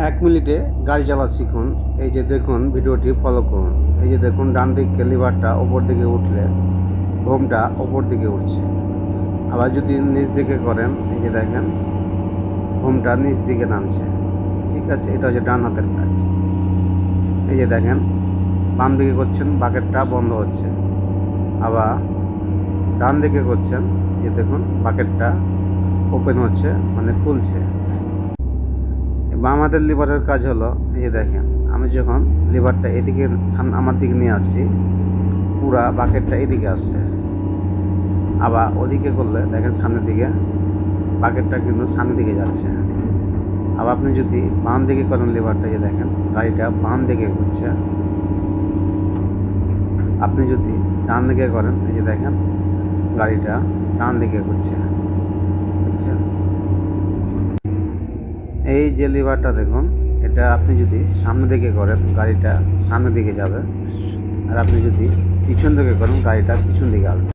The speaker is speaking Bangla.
1 মিনিটে গাড়ি চালা শিখুন। এই যে দেখুন, ভিডিওটি ফলো করুন। এই যে দেখুন, ডান দিকে লিভারটা ওপর দিকে উঠলে হোমটা ওপর দিকে উঠছে। আবার যদি নিচ দিকে করেন, এই যে দেখেন হোমটা নিচ দিকে নামছে। ঠিক আছে, এটা হচ্ছে ডান হাতের কাজ। এই যে দেখেন, বাম দিকে করছেন, বাকেটটা বন্ধ হচ্ছে। আবার ডান দিকে করছেন, এই যে দেখুন বাকেটটা ওপেন হচ্ছে, মানে খুলছে। বাম হাতের লিভারের কাজ হলো, এই যে দেখেন, আমি যখন লিভারটা এদিকে আমার দিকে নিয়ে আসছি, পুরা বাকেটটা এদিকে আসছে। আবার ওদিকে করলে দেখেন সামনের দিকে বাকেটটা কিন্তু সামনের দিকে যাচ্ছে। আবার আপনি যদি বাম দিকে করেন লিভারটা, যে দেখেন গাড়িটা বাম দিকে ঘুরছে। আপনি যদি ডান দিকে করেন, এই যে দেখেন গাড়িটা ডান দিকে ঘুরছে। বুঝছেন? এই যে লিভারটা দেখুন, এটা আপনি যদি সামনে দিকে করেন গাড়িটা সামনের দিকে যাবে, আর আপনি যদি পিছন দিকে করেন গাড়িটা পিছন দিকে আসবে।